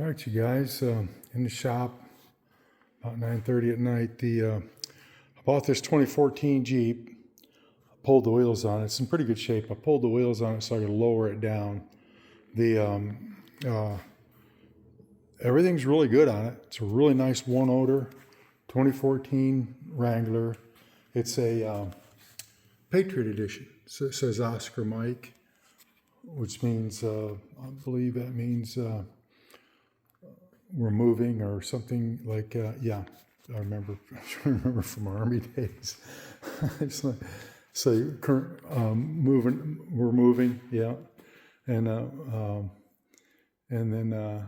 All right, you guys, in the shop about 9:30 at night. I bought this 2014 Jeep. I pulled the wheels on it. It's in pretty good shape. I pulled the wheels on it so I could lower it down. Everything's really good on it. It's a really nice one odor 2014 Wrangler. It's a Patriot Edition. So it says Oscar Mike, which means I believe that means we're moving or something like yeah. I remember from Army days. It's like, so current moving, we're moving, yeah, and then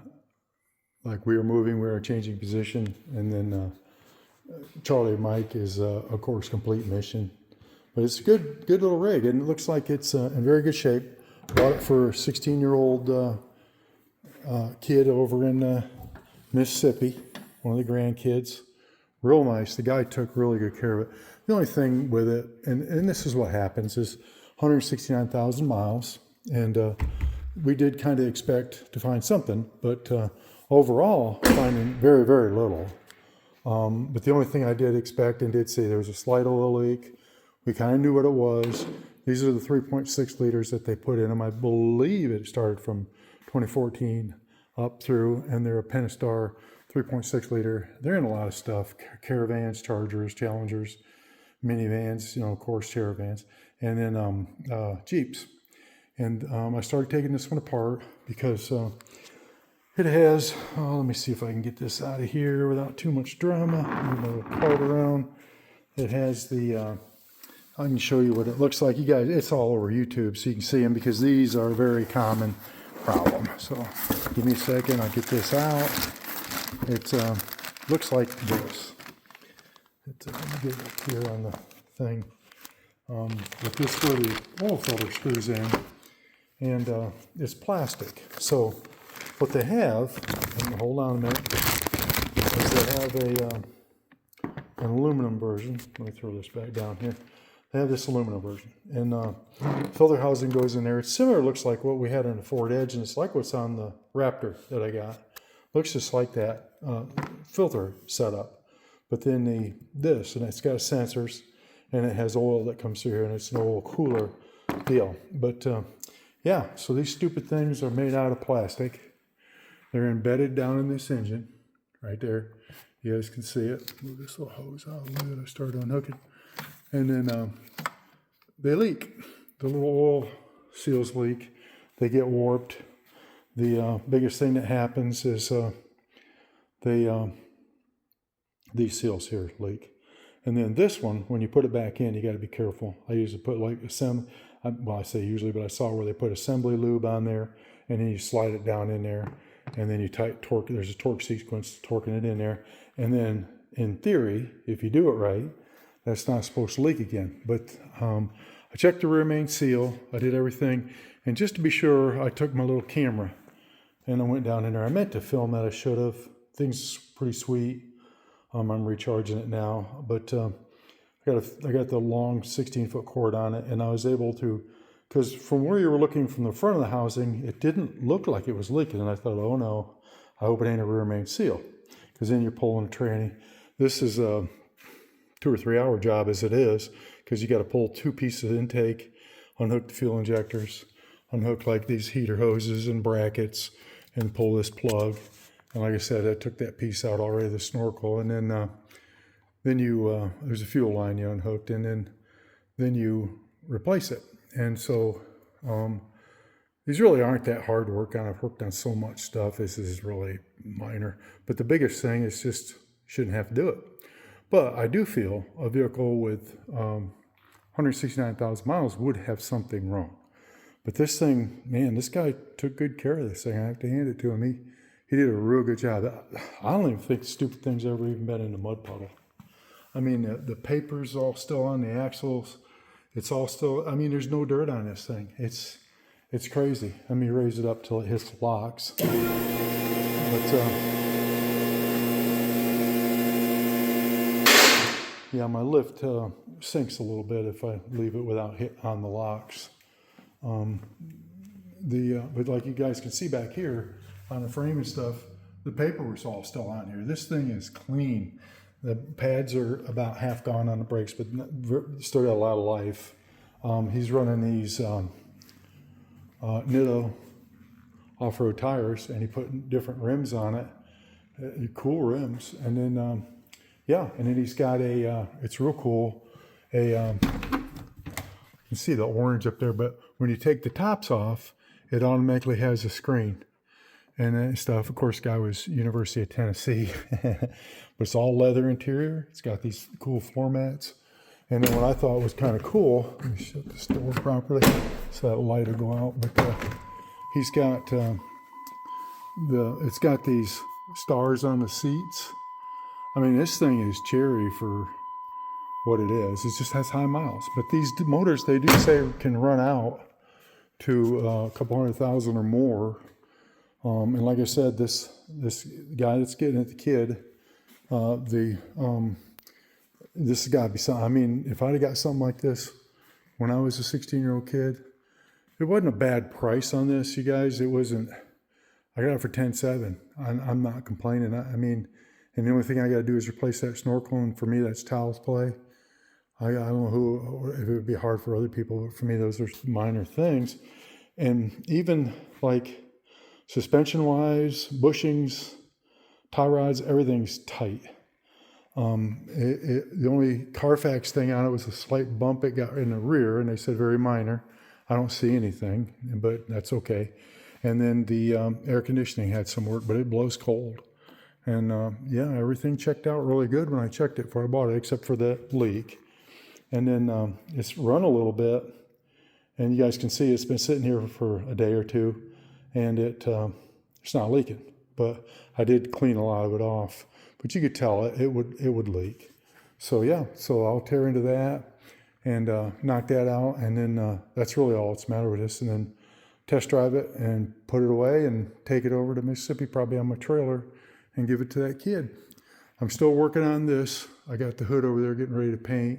like we were moving, we were changing position, and then Charlie Mike is of course complete mission, but it's a good little rig, and it looks like it's in very good shape. Bought it for a 16-year-old kid over in Mississippi, one of the grandkids. Real nice. The guy took really good care of it. The only thing with it, and this is what happens, is 169,000 miles, and we did kind of expect to find something, but overall, finding very, very little. But the only thing I did expect and did see, there was a slight oil leak. We kind of knew what it was. These are the 3.6 liters that they put in them. I believe it started from 2014 up through, and they're a Pentastar 3.6 liter. They're in a lot of stuff: caravans, Chargers, Challengers, minivans, of course, caravans, and then Jeeps. And I started taking this one apart because it has, let me see if I can get this out of here without too much drama. Move the cart around. It has the, I can show you what it looks like. You guys, it's all over YouTube so you can see them, because these are a very common problem. So give me a second, I'll get this out. It looks like this. Let me get it up here on the thing. But this where the oil filter screws in, and it's plastic. So what they have, and hold on a minute, is they have an aluminum version. Let me throw this back down here. They have this aluminum version, and filter housing goes in there. It's similar, looks like what we had on the Ford Edge, and it's like what's on the Raptor that I got. Looks just like that filter setup, but then this, and it's got sensors, and it has oil that comes through here, and it's an oil cooler deal. But yeah, so these stupid things are made out of plastic. They're embedded down in this engine right there. You guys can see it. Move this little hose out a little bit. I started unhooking. And then they leak. The little oil seals leak. They get warped. The biggest thing that happens is these seals here leak. And then this one, when you put it back in, you got to be careful. I usually put like well, I say usually, but I saw where they put assembly lube on there, and then you slide it down in there, and then you torque. There's a torque sequence torquing it in there, and then in theory, if you do it right, that's not supposed to leak again. But I checked the rear main seal. I did everything. And just to be sure, I took my little camera and I went down in there. I meant to film that. I should have. Things pretty sweet. I'm recharging it now. But I got the long 16-foot cord on it. And I was able to, because from where you were looking from the front of the housing, it didn't look like it was leaking. And I thought, oh no, I hope it ain't a rear main seal. Because then you're pulling a tranny. This is a 2 or 3 hour job as it is, because you got to pull 2 pieces of intake, unhook the fuel injectors, unhook like these heater hoses and brackets, and pull this plug. And like I said, I took that piece out already, the snorkel, and then you there's a fuel line you unhooked, and then you replace it. And so these really aren't that hard to work on. I've worked on so much stuff. This is really minor, but the biggest thing is just shouldn't have to do it. But I do feel a vehicle with 169,000 miles would have something wrong. But this thing, man, this guy took good care of this thing. I have to hand it to him. He did a real good job. I don't even think the stupid thing's ever even been in a mud puddle. I mean, the paper's all still on the axles. It's all still, I mean, there's no dirt on this thing. It's crazy. Let me raise it up till it hits the blocks. But, yeah, my lift sinks a little bit if I leave it without hit on the locks. But like you guys can see back here on the frame and stuff, the paper was all still on here. This thing is clean. The pads are about half gone on the brakes, but still got a lot of life. He's running these Nitto off-road tires, and he put different rims on it, cool rims. And then, yeah, and then he's got a, it's real cool, you can see the orange up there, but when you take the tops off, it automatically has a screen and stuff. Of course, guy was University of Tennessee, but it's all leather interior. It's got these cool floor mats. And then what I thought was kind of cool, let me shut this door properly so that light will go out, but he's got it's got these stars on the seats. I mean, this thing is cherry for what it is. It just has high miles. But these motors, they do say can run out to a couple 100,000 or more. And like I said, this guy that's getting at the kid, this has got to be something. I mean, if I'd have got something like this when I was a 16-year-old kid, it wasn't a bad price on this, you guys. It wasn't. I got it for $10,700. I'm not complaining. I mean, and the only thing I got to do is replace that snorkel, and for me, that's child's play. I don't know if it would be hard for other people, but for me, those are minor things. And even like suspension-wise, bushings, tie rods, everything's tight. The only Carfax thing on it was a slight bump it got in the rear, and they said very minor. I don't see anything, but that's okay. And then the air conditioning had some work, but it blows cold. And yeah, everything checked out really good when I checked it before I bought it, except for that leak. And then it's run a little bit, and you guys can see it's been sitting here for a day or two, and it's not leaking. But I did clean a lot of it off, but you could tell it would leak. So yeah, so I'll tear into that and knock that out, and then that's really all that's the matter with this. And then test drive it and put it away and take it over to Mississippi, probably on my trailer, and give it to that kid. I'm still working on this. I got the hood over there getting ready to paint.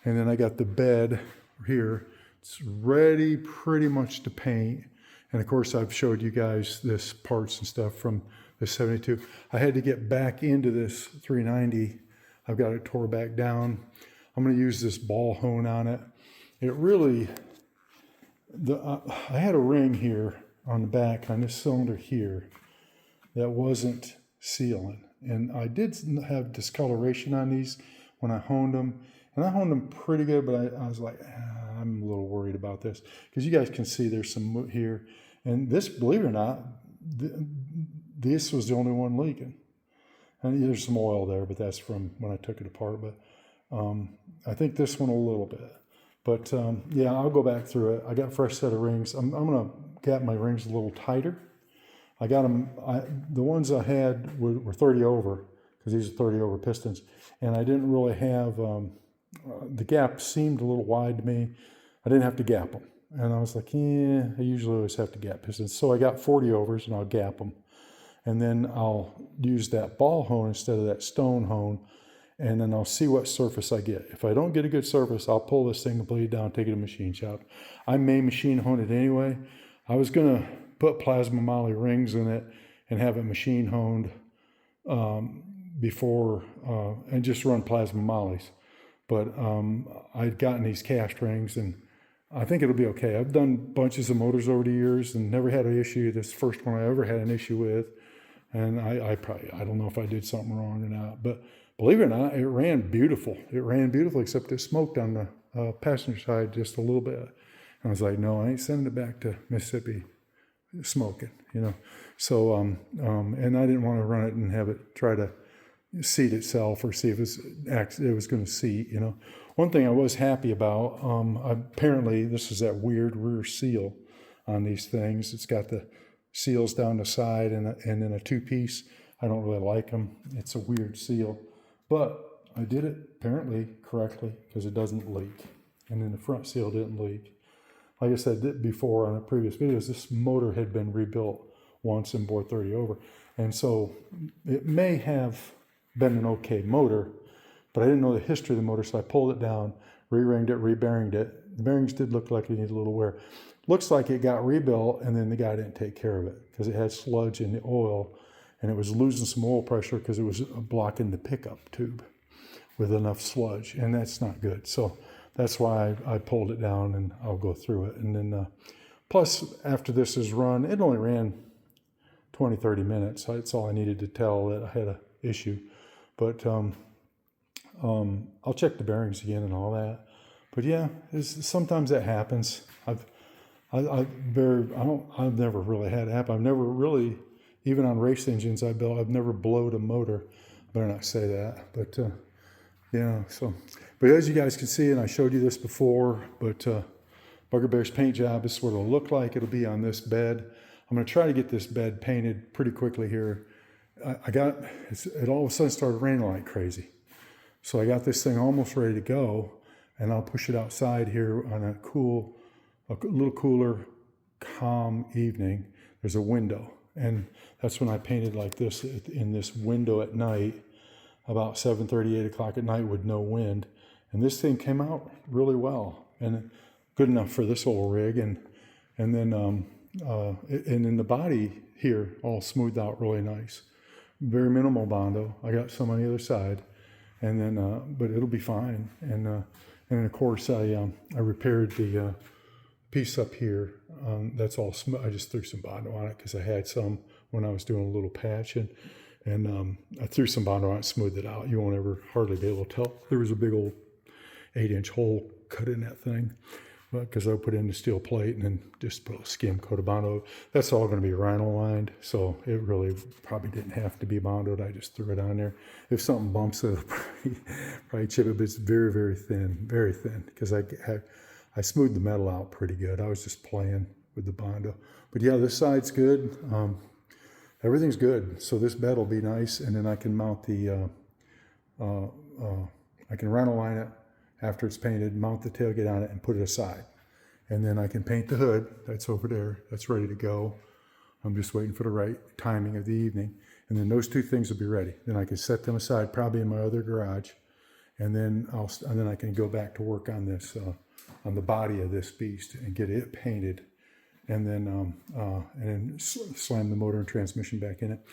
And then I got the bed here. It's ready pretty much to paint. And of course, I've showed you guys this parts and stuff from the 72. I had to get back into this 390. I've got it tore back down. I'm going to use this ball hone on it. It really, I had a ring here on the back on this cylinder here that wasn't sealing. And I did have discoloration on these when I honed them. And I honed them pretty good, but I was like, I'm a little worried about this. Because you guys can see there's some here. And this, believe it or not, this was the only one leaking. And there's some oil there, but that's from when I took it apart. But I think this one a little bit. But yeah, I'll go back through it. I got a fresh set of rings. I'm going to get my rings a little tighter. I got them, the ones I had were 30 over, because these are 30 over pistons. And I didn't really have, the gap seemed a little wide to me. I didn't have to gap them. And I was like, yeah, I usually always have to gap pistons. So I got 40 overs and I'll gap them. And then I'll use that ball hone instead of that stone hone. And then I'll see what surface I get. If I don't get a good surface, I'll pull this thing completely down, take it to a machine shop. I may machine hone it anyway. I was going to put plasma moly rings in it and have it machine honed before and just run plasma mollies. But I'd gotten these cast rings, and I think it'll be okay. I've done bunches of motors over the years and never had an issue. This first one I ever had an issue with. And I don't know if I did something wrong or not. But believe it or not, it ran beautiful. It ran beautiful, except it smoked on the passenger side just a little bit. And I was like, no, I ain't sending it back to Mississippi smoking, you know. So, and I didn't want to run it and have it try to seat itself or see if it was going to seat, you know. One thing I was happy about, apparently this is that weird rear seal on these things. It's got the seals down the side and then a two-piece. I don't really like them. It's a weird seal. But I did it apparently correctly because it doesn't leak. And then the front seal didn't leak. Like I said before on a previous videos, this motor had been rebuilt once and bore 30 over. And so it may have been an okay motor, but I didn't know the history of the motor, so I pulled it down, re-ringed it, re-bearinged it. The bearings did look like they needed a little wear. Looks like it got rebuilt, and then the guy didn't take care of it because it had sludge in the oil, and it was losing some oil pressure because it was blocking the pickup tube with enough sludge, and that's not good. So that's why I pulled it down, and I'll go through it. And then plus, after this is run, it only ran 20-30 minutes. That's all I needed to tell that I had an issue. But I'll check the bearings again and all that. But yeah, sometimes that happens. I've never really had it happen. I've never really, even on race engines I built, I've never blowed a motor. I better not say that. But yeah, so. But as you guys can see, and I showed you this before, but Bugger Bear's paint job is what it'll look like. It'll be on this bed. I'm going to try to get this bed painted pretty quickly here. It all of a sudden started raining like crazy. So I got this thing almost ready to go, and I'll push it outside here on a little cooler, calm evening. There's a window, and that's when I painted like this in this window at night, about 7:30, 8 o'clock at night with no wind. And this thing came out really well, and good enough for this old rig. And then the body here all smoothed out really nice. Very minimal Bondo. I got some on the other side, and then but it'll be fine. And of course I repaired the piece up here. That's all smooth. I just threw some Bondo on it because I had some when I was doing a little patch, and I threw some Bondo on it, smoothed it out. You won't ever hardly be able to tell. There was a big old 8-inch hole cut in that thing, because I put in the steel plate and then just put a skim coat of Bondo. That's all going to be rhino lined, so it really probably didn't have to be Bondoed. I just threw it on there. If something bumps it, it'll probably chip it, but it's very, very thin, because I smoothed the metal out pretty good. I was just playing with the Bondo. But yeah, this side's good. Everything's good. So this bed will be nice, and then I can mount the, I can rhino line it after it's painted, mount the tailgate on it, and put it aside. And then I can paint the hood. That's over there. That's ready to go. I'm just waiting for the right timing of the evening. And then those two things will be ready. Then I can set them aside, probably in my other garage. And then I can go back to work on this, on the body of this beast, and get it painted. And then slam the motor and transmission back in it.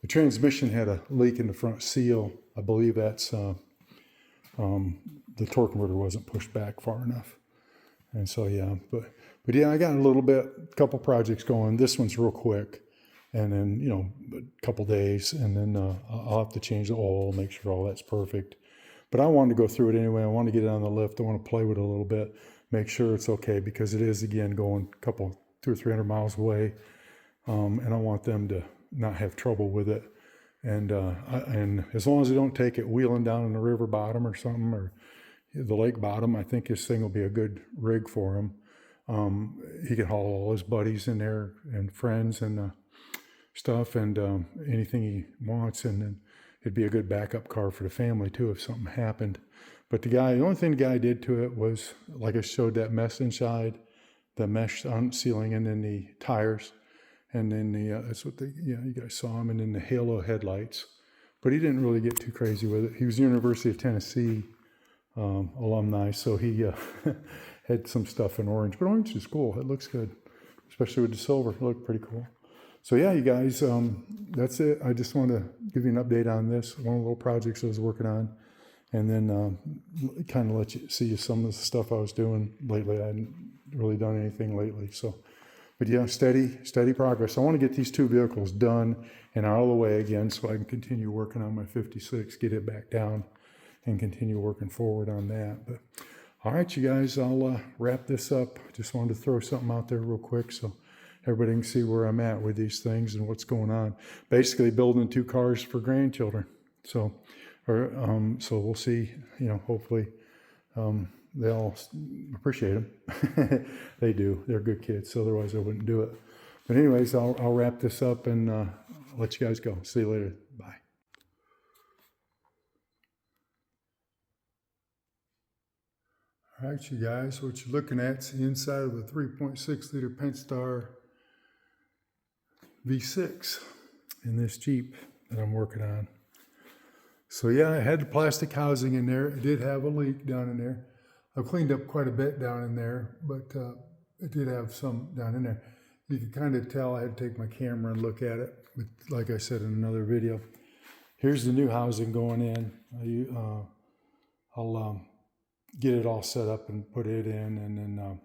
The transmission had a leak in the front seal. I believe that's the torque converter wasn't pushed back far enough. And so, yeah, but yeah, I got a couple projects going. This one's real quick, and then, a couple days, and then I'll have to change the oil, make sure all that's perfect. But I wanted to go through it anyway. I want to get it on the lift. I want to play with it a little bit, make sure it's okay, because it is, again, going 200 or 300 miles away. And I want them to not have trouble with it. And as long as they don't take it wheeling down in the river bottom or something, or the lake bottom, I think this thing will be a good rig for him. He can haul all his buddies in there and friends and stuff, and anything he wants. And then it'd be a good backup car for the family too if something happened. But the only thing the guy did to it was, like I showed, that mesh inside, the mesh sealing, and then the tires. And then that's what you guys saw him, and then the halo headlights. But he didn't really get too crazy with it. He was University of Tennessee alumni, so he had some stuff in orange. But orange is cool. It looks good, especially with the silver. It looked pretty cool. So yeah, you guys, that's it. I just wanted to give you an update on this, one of the little projects I was working on, and then kind of let you see some of the stuff I was doing lately. I hadn't really done anything lately, so. But yeah, steady progress. I want to get these two vehicles done and out of the way again, so I can continue working on my 56, get it back down, and continue working forward on that. But all right, you guys, I'll wrap this up. Just wanted to throw something out there real quick so everybody can see where I'm at with these things and what's going on. Basically, building 2 cars for grandchildren. So we'll see. Hopefully. They all appreciate them. They do. They're good kids, so otherwise I wouldn't do it. But anyways, I'll wrap this up and let you guys go. See you later. Bye. All right, you guys, what you're looking at is the inside of a 3.6 liter Pentastar V6 in this Jeep that I'm working on. So yeah, I had the plastic housing in there. It did have a leak down in there. I've cleaned up quite a bit down in there, but it did have some down in there. You can kind of tell I had to take my camera and look at it. But like I said in another video, here's the new housing going in. I'll get it all set up and put it in, and then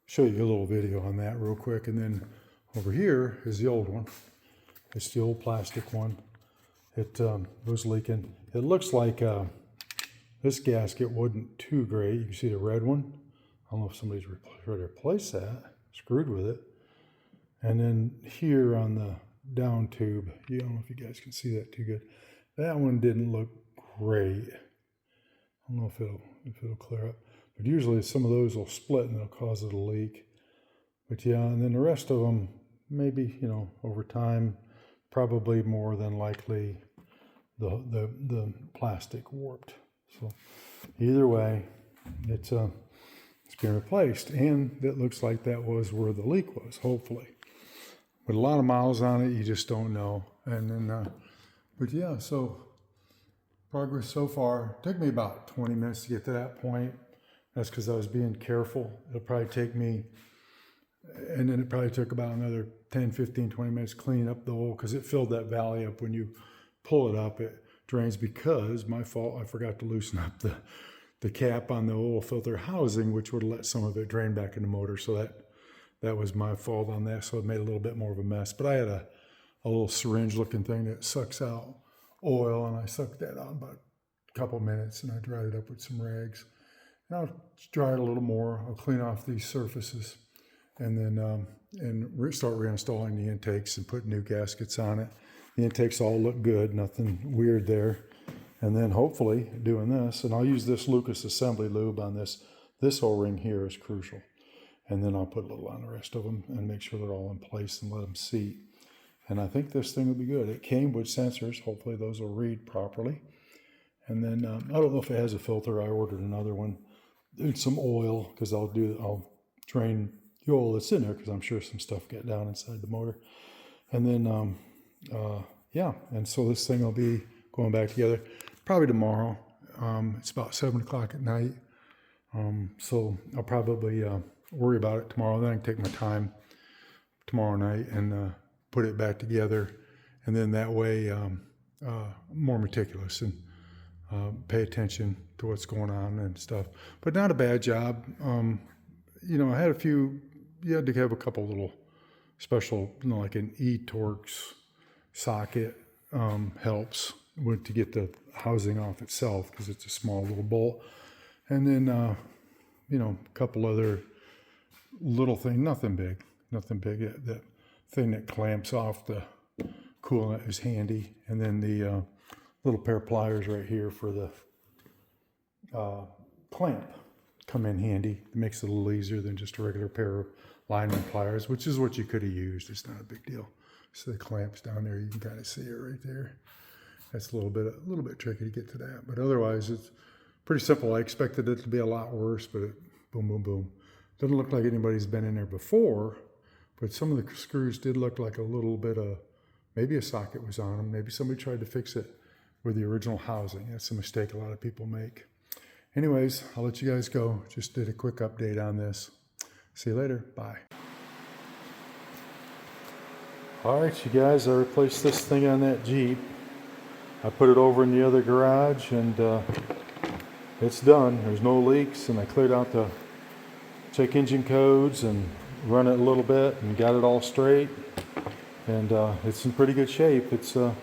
show you a little video on that real quick. And then over here is the old one. It's the old plastic one. It was leaking. It looks like this gasket wasn't too great. You can see the red one. I don't know if somebody's tried to replace that, screwed with it. And then here on the down tube, I don't know if you guys can see that too good. That one didn't look great. I don't know if it'll clear up. But usually some of those will split and it'll cause it to leak. But yeah, and then the rest of them, maybe, over time, probably more than likely the plastic warped. So either way, it's being replaced, and it looks like that was where the leak was, hopefully. With a lot of miles on it, you just don't know. And then, but yeah, so progress so far. It took me about 20 minutes to get to that point. That's because I was being careful. It'll probably take me, and then it probably took about another 10, 15, 20 minutes cleaning up the oil, because it filled that valley up. When you pull it up, it drains. Because my fault, I forgot to loosen up the cap on the oil filter housing, which would have let some of it drain back in the motor. So that was my fault on that. So it made a little bit more of a mess. But I had a little syringe looking thing that sucks out oil, and I sucked that out in about a couple minutes, and I dried it up with some rags. And I'll dry it a little more. I'll clean off these surfaces, and then start reinstalling the intakes and put new gaskets on it. The intakes all look good, nothing weird there. And then hopefully doing this, and I'll use this Lucas assembly lube on this O-ring here is crucial. And then I'll put a little on the rest of them and make sure they're all in place and let them seat. And I think this thing will be good. It came with sensors. Hopefully those will read properly. And then I don't know if it has a filter. I ordered another one. And some oil, because I'll drain the oil that's in there, because I'm sure some stuff got down inside the motor. And then, yeah, and so this thing will be going back together probably tomorrow. It's about 7 o'clock at night. So I'll probably worry about it tomorrow. Then I can take my time tomorrow night and put it back together. And then that way, more meticulous and pay attention to what's going on and stuff. But not a bad job. I had a few, you had to have a couple little special, like an E-Torx socket helps to get the housing off itself, because it's a small little bolt. And then, a couple other little things, nothing big. That thing that clamps off the coolant is handy. And then the little pair of pliers right here for the clamp come in handy. It makes it a little easier than just a regular pair of lineman pliers, which is what you could have used. It's not a big deal. So the clamps down there, you can kind of see it right there. That's a little bit tricky to get to that, but otherwise it's pretty simple. I expected it to be a lot worse, but boom, boom, boom. Doesn't look like anybody's been in there before, but some of the screws did look like a little bit of, maybe a socket was on them. Maybe somebody tried to fix it with the original housing. That's a mistake a lot of people make. Anyways, I'll let you guys go. Just did a quick update on this. See you later. Bye. All right, you guys, I replaced this thing on that Jeep. I put it over in the other garage, and it's done. There's no leaks, and I cleared out the check engine codes and run it a little bit and got it all straight. And it's in pretty good shape. It's a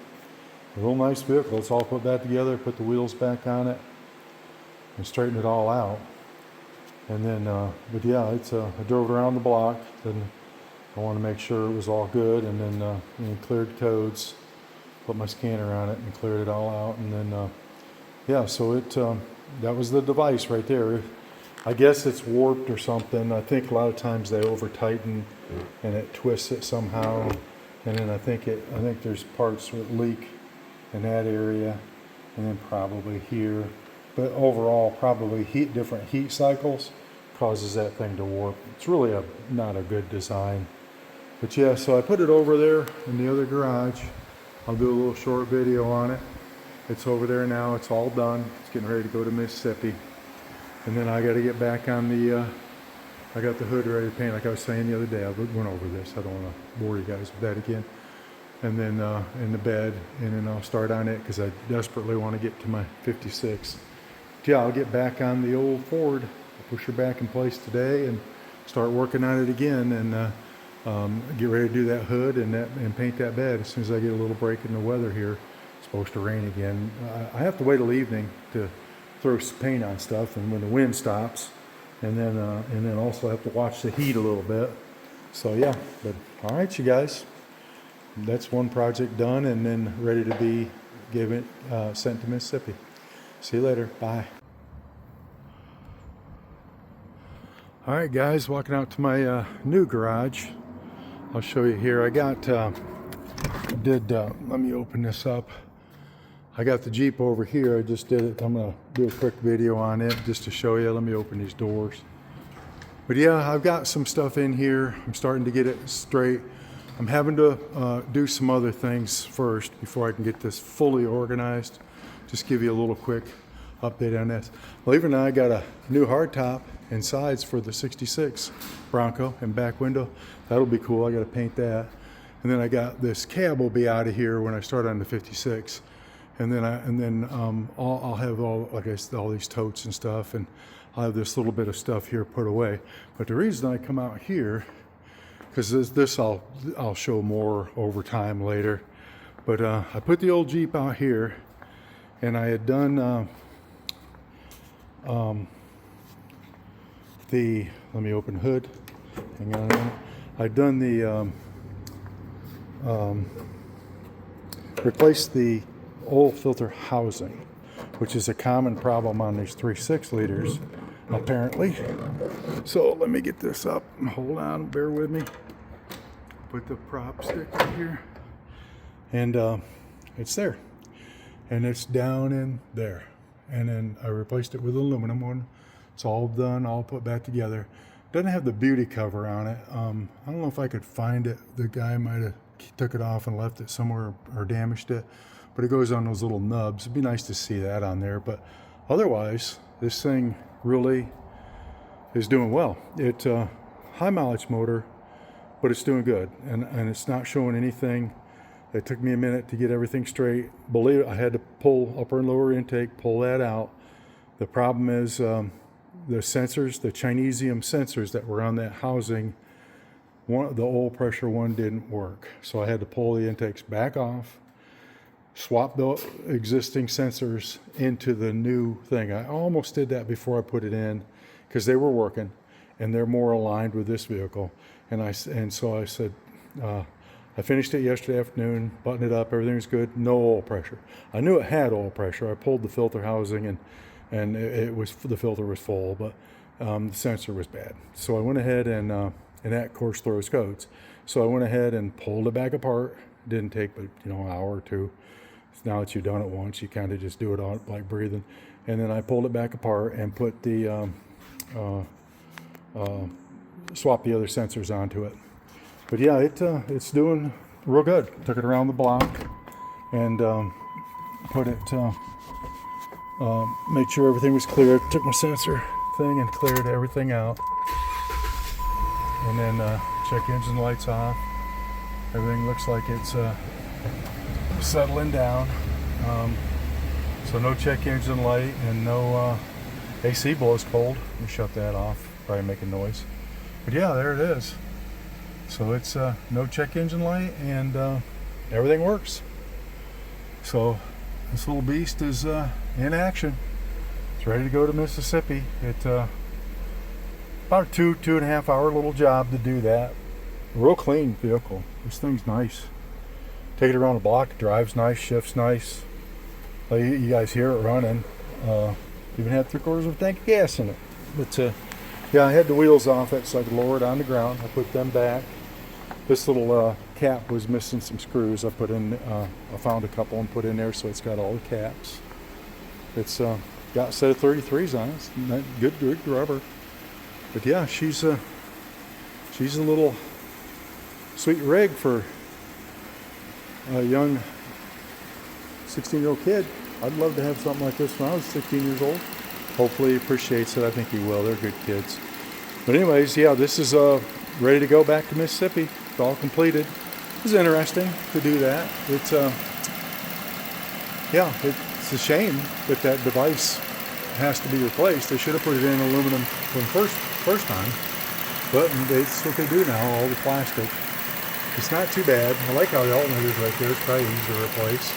real nice vehicle. Let's all put that together, put the wheels back on it, and straighten it all out. And then, but yeah, I drove it around the block. Then I want to make sure it was all good, and then cleared codes, put my scanner on it, and cleared it all out. And then, yeah, so that was the device right there. I guess it's warped or something. I think a lot of times they over tighten and it twists it somehow. And then I think there's parts that leak in that area, and then probably here. But overall, probably different heat cycles causes that thing to warp. It's really not a good design. But yeah, so I put it over there in the other garage. I'll do a little short video on it. It's over there now. It's all done. It's getting ready to go to Mississippi. And then I got to get back on the I got the hood ready to paint, like I was saying the other day. I went over this. I don't want to bore you guys with that again. And then in the bed, and then I'll start on it because I desperately want to get to my 56. But yeah, I'll get back on the old Ford. I'll push her back in place today and start working on it again, and get ready to do that hood and paint that bed as soon as I get a little break in the weather here. It's supposed to rain again. I have to wait till evening to throw some paint on stuff, and when the wind stops, and then also have to watch the heat a little bit. So yeah, but all right, you guys. That's one project done and then ready to be sent to Mississippi. See you later. Bye. All right, guys, walking out to my new garage. I'll show you here. I got, let me open this up. I got the Jeep over here. I just did it. I'm going to do a quick video on it just to show you. Let me open these doors. But yeah, I've got some stuff in here. I'm starting to get it straight. I'm having to do some other things first before I can get this fully organized. Just give you a little quick update on this. Believe it or not, I got a new hardtop and sides for the 66 Bronco and back window. That'll be cool. I got to paint that. And then I got this cab will be out of here when I start on the 56. And then I'll have all, like I said, all these totes and stuff, and I'll have this little bit of stuff here put away. But the reason I come out here, because this I'll show more over time later. But I put the old Jeep out here, and I had done let me open the hood. Hang on a minute. I'd done the replaced the oil filter housing, which is a common problem on these 3.6 liters, apparently. So let me get this up. Hold on, bear with me. Put the prop stick right here, and it's there, and it's down in there. And then I replaced it with an aluminum one. It's all done, all put back together. Doesn't have the beauty cover on it. I don't know if I could find it. The guy might have took it off and left it somewhere or damaged it, but it goes on those little nubs. It'd be nice to see that on there, but otherwise this thing really is doing well. It's a high mileage motor, but it's doing good, and it's not showing anything. It took me a minute to get everything straight. Believe it, I had to pull upper and lower intake, pull that out. The problem is the sensors, the Chinesium sensors that were on that housing, the oil pressure one didn't work. So I had to pull the intakes back off, swap the existing sensors into the new thing. I almost did that before I put it in because they were working and they're more aligned with this vehicle. And so I said, I finished it yesterday afternoon, buttoned it up, everything was good, no oil pressure. I knew it had oil pressure. I pulled the filter housing and the filter was full, but the sensor was bad. So I went ahead and that of course throws codes. So I went ahead and pulled it back apart. Didn't take but an hour or two. Now that you've done it once, you kind of just do it on like breathing. And then I pulled it back apart and put the swap the other sensors onto it. But yeah, it's doing real good. Took it around the block and put it, made sure everything was clear. Took my sensor thing and cleared everything out. And then check engine lights off. Everything looks like it's settling down. So no check engine light and no AC blows cold. Let me shut that off. Probably making noise. But yeah, there it is. So it's no check engine light and everything works. So this little beast is in action. It's ready to go to Mississippi. It's about a 2.5 hour little job to do that. Real clean vehicle. This thing's nice. Take it around the block, drives nice, shifts nice. You guys hear it running. Even had 3/4 of a tank of gas in it. But yeah, I had the wheels off it so I could lower it on the ground. I put them back. This little cap was missing some screws. I found a couple and put in there, so it's got all the caps. It's got a set of 33s on it. It's good rubber. But yeah, she's a little sweet rig for a young 16-year-old kid. I'd love to have something like this when I was 16 years old. Hopefully he appreciates it. I think he will. They're good kids. But anyways, yeah, this is ready to go back to Mississippi. It's all completed. It's interesting to do that. It's yeah, it's a shame that that device has to be replaced. They should have put it in aluminum from first time, but it's what they do now. All the plastic. It's not too bad. I like how the alternator's right there. It's probably easy to replace.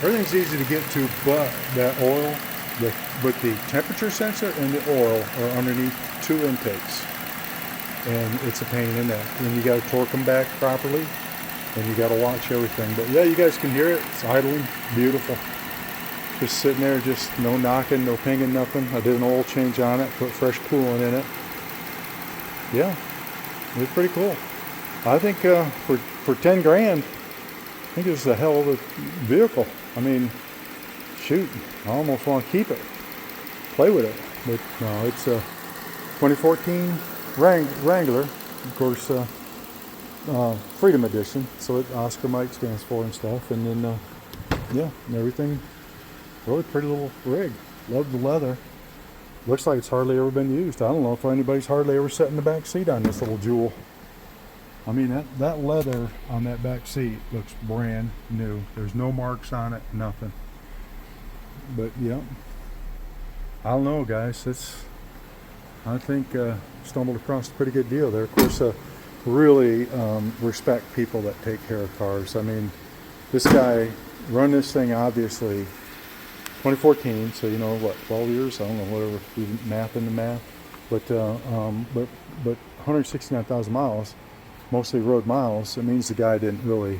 Everything's easy to get to, but that oil, with the temperature sensor and the oil are underneath two intakes, and it's a pain in the neck. And you got to torque them back properly, and you got to watch everything. But yeah, you guys can hear it. It's idling, beautiful. Just sitting there, just no knocking, no pinging, nothing. I did an oil change on it, put fresh coolant in it. Yeah, it's pretty cool. I think for 10 grand, I think it's a hell of a vehicle. I mean, shoot, I almost want to keep it, play with it. But no, it's a 2014 Wrangler, of course, Freedom Edition. So it Oscar Mike stands for and stuff. And then, yeah, and everything. Really pretty little rig. Love the leather. Looks like it's hardly ever been used. I don't know if anybody's hardly ever sat in the back seat on this little jewel. I mean, that leather on that back seat looks brand new. There's no marks on it, nothing. But yeah, I don't know, guys. I think stumbled across a pretty good deal there. Of course, really respect people that take care of cars. I mean, this guy run this thing obviously 2014, so you know what, 12 years? I don't know, whatever, math into math. But 169,000 miles. Mostly road miles. It means the guy didn't really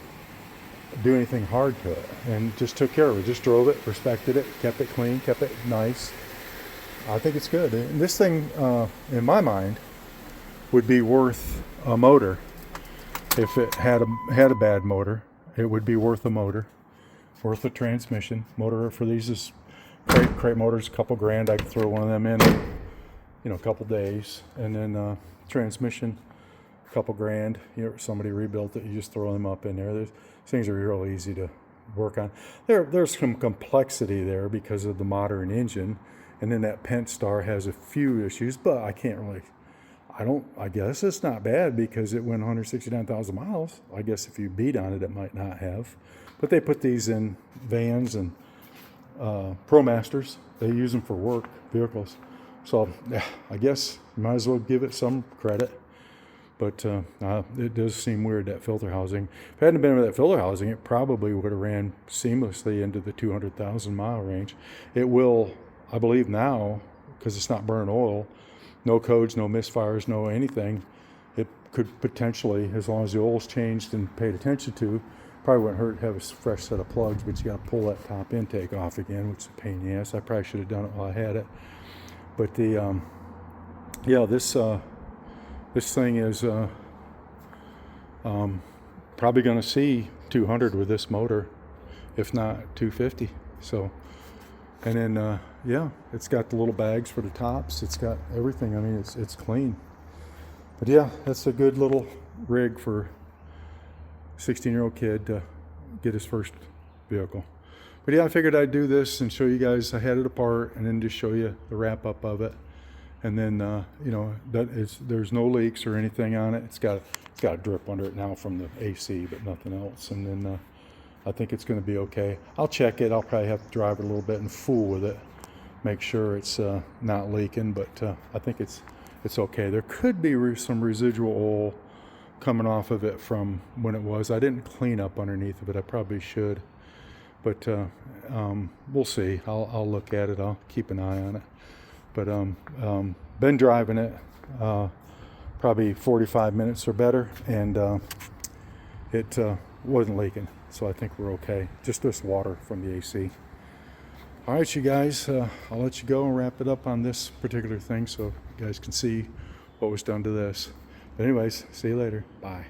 do anything hard to it and just took care of it. Just drove it, respected it, kept it clean, kept it nice. I think it's good. And this thing, in my mind, would be worth a motor. If it had a bad motor, it would be worth a motor, worth a transmission. Motor for these is crate motors, a couple grand. I could throw one of them in, you know, a couple days, and then transmission. Couple grand, you know, somebody rebuilt it, you just throw them up in there. These things are real easy to work on. There's some complexity there because of the modern engine, and then that Pentastar has a few issues, but I guess it's not bad because it went 169,000 miles. I guess if you beat on it, it might not have. But they put these in vans and ProMasters. They use them for work vehicles. So yeah, I guess you might as well give it some credit. But it does seem weird, that filter housing. If it hadn't been with that filter housing, it probably would have ran seamlessly into the 200,000 mile range. It will, I believe now, because it's not burning oil, no codes, no misfires, no anything. It could potentially, as long as the oil's changed and paid attention to, probably wouldn't hurt to have a fresh set of plugs, but you got to pull that top intake off again, which is a pain in the ass. I probably should have done it while I had it. But the, yeah, this thing is probably going to see 200 with this motor, if not 250. So, and then yeah, it's got the little bags for the tops. It's got everything. I mean, it's clean. But yeah, that's a good little rig for a 16-year-old kid to get his first vehicle. But yeah, I figured I'd do this and show you guys. I had it apart, and then just show you the wrap up of it. And then, you know, there's no leaks or anything on it. It's got a drip under it now from the AC, but nothing else. And then I think it's going to be okay. I'll check it. I'll probably have to drive it a little bit and fool with it, make sure it's not leaking. But I think it's okay. There could be some residual oil coming off of it from when it was. I didn't clean up underneath of it. I probably should. But we'll see. I'll look at it. I'll keep an eye on it. But been driving it probably 45 minutes or better, and it wasn't leaking, so I think we're okay. Just this water from the AC. All right, you guys, I'll let you go and wrap it up on this particular thing so you guys can see what was done to this. But anyways, see you later. Bye.